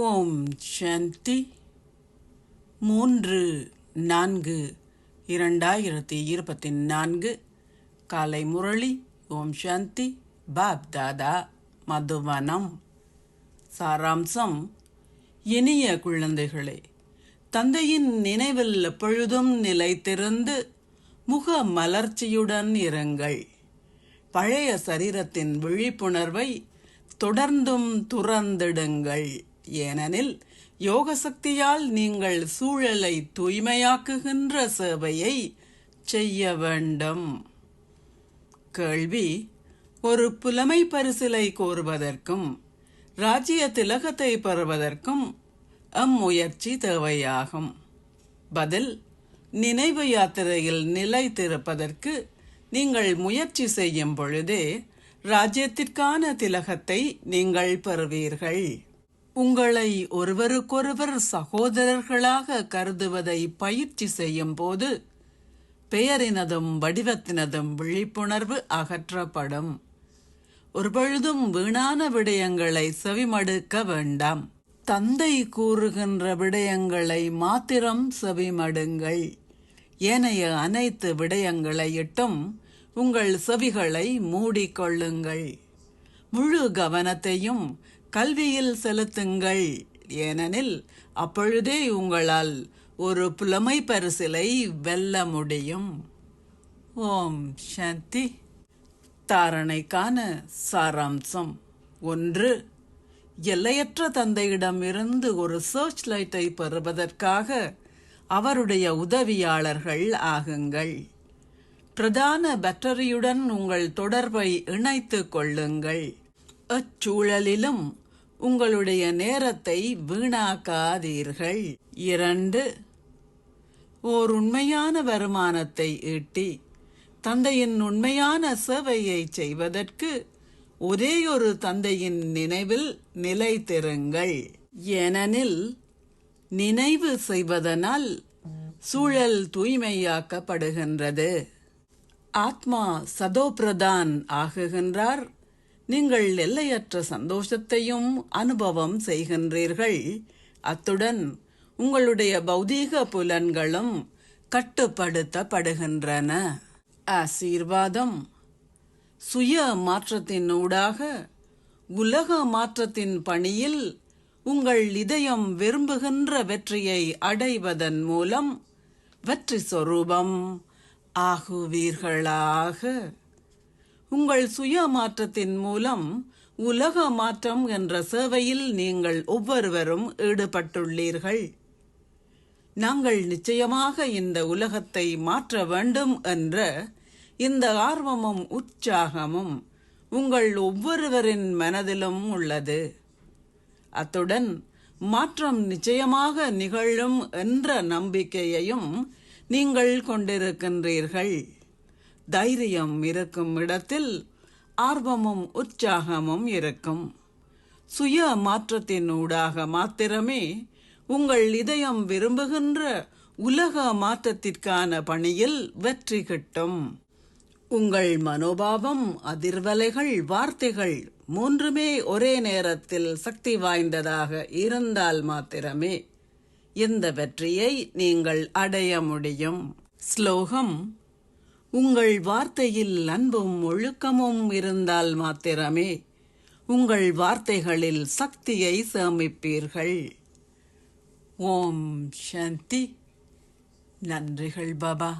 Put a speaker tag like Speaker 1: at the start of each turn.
Speaker 1: ஓம் சாந்தி 3/4/2024 காலை முரளி. ஓம் சாந்தி. பாப் தாதா, மதுவனம். சாராம்சம்: இனிய குழந்தைகளே, தந்தையின் நினைவில் எப்பொழுதும் நிலைத்திருந்து முக மலர்ச்சியுடன் இருங்கள். பழைய சரீரத்தின் விழிப்புணர்வை தொடர்ந்தும் துறந்திடுங்கள். ஏனெனில் யோக சக்தியால் நீங்கள் சூழலை தூய்மையாக்குகின்ற சேவையை செய்ய வேண்டும். கேள்வி: ஒரு புலமை பரிசிலை கோருவதற்கும் ராஜ்ய திலகத்தை பெறுவதற்கும் அம்முயற்சி தேவையாகும். பதில்: நினைவு யாத்திரையில் நிலைத்திருப்பதற்கு நீங்கள் முயற்சி செய்யும் பொழுதே ராஜ்யத்திற்கான திலகத்தை நீங்கள் பெறுவீர்கள். உங்களை ஒருவருக்கொருவர் சகோதரர்களாக கருதுவதை பயிற்சி செய்யும் போது பெயரினதும் வடிவத்தினதும் விழிப்புணர்வு அகற்றப்படும். ஒருபொழுதும் வீணான விடயங்களை செவிமடுக்க வேண்டாம். தந்தை கூறுகின்ற விடயங்களை மாத்திரம் செவிமடுங்கள். ஏனைய அனைத்து விடயங்களையிட்டும் உங்கள் செவிகளை மூடிக்கொள்ளுங்கள். முழு கவனத்தையும் கல்வியில் செலுத்துங்கள். ஏனெனில் அப்பொழுதே உங்களால் ஒரு புலமை பரிசிலை வெல்ல முடியும். ஓம் சாந்தி. தாரணைக்கான சாராம்சம்: 1. எல்லையற்ற தந்தையிடமிருந்து ஒரு சர்ச் லைட்டை பெறுவதற்காக அவருடைய உதவியாளர்கள் ஆகுங்கள். பிரதான பேட்டரியுடன் உங்கள் தொடர்பை இணைத்துக் கொள்ளுங்கள். அச்சூழலிலும் உங்களுடைய நேரத்தை வீணாக்காதீர்கள். 2. ஓர் உண்மையான வருமானத்தை ஈட்டி தந்தையின் உண்மையான சேவையை செய்வதற்கு ஒரே ஒரு தந்தையின் நினைவில் நிலைத்திருங்கள். ஏனெனில் நினைவு செய்வதனால் சூழல் தூய்மையாக்கப்படுகின்றது. ஆத்மா சதோபிரதான் ஆகுகின்றார். நீங்கள் எல்லையற்ற சந்தோஷத்தையும் அனுபவம் செய்கின்றீர்கள். அத்துடன் உங்களுடைய பௌதீக புலன்களும் கட்டுப்படுத்தப்படுகின்றன. ஆசீர்வாதம்: சுய மாற்றத்தினூடாக உலக மாற்றத்தின் பணியில் உங்கள் இதயம் விரும்புகின்ற வெற்றியை அடைவதன் மூலம் வெற்றி சொரூபம் ஆகுவீர்களாக. உங்கள் சுய மாற்றத்தின் மூலம் உலக மாற்றம் என்ற சேவையில் நீங்கள் ஒவ்வொருவரும் ஈடுபட்டுள்ளீர்கள். நாங்கள் நிச்சயமாக இந்த உலகத்தை மாற்ற வேண்டும் என்ற இந்த ஆர்வமும் உற்சாகமும் உங்கள் ஒவ்வொருவரின் மனதிலும் உள்ளது. அத்துடன் மாற்றம் நிச்சயமாக நிகழும் என்ற நம்பிக்கையையும் நீங்கள் கொண்டிருக்கின்றீர்கள். தைரியம் இருக்கும் இடத்தில் ஆர்வமும் உற்சாகமும் இருக்கும். சுய மாற்றத்தினூடாக மாத்திரமே உங்கள் இதயம் விரும்புகின்ற உலக மாற்றத்திற்கான பணியில் வெற்றி கிட்டும். உங்கள் மனோபாவம், அதிர்வலைகள், வார்த்தைகள் மூன்றுமே ஒரே நேரத்தில் சக்தி வாய்ந்ததாக இருந்தால் மாத்திரமே இந்த வெற்றியை நீங்கள் அடைய முடியும். ஸ்லோகம்: உங்கள் வார்த்தையில் அன்பும் ஒழுக்கமும் இருந்தால் மாத்திரமே உங்கள் வார்த்தைகளில் சக்தியை சேமிப்பீர்கள். ஓம் சாந்தி. நன்றிகள் பாபா.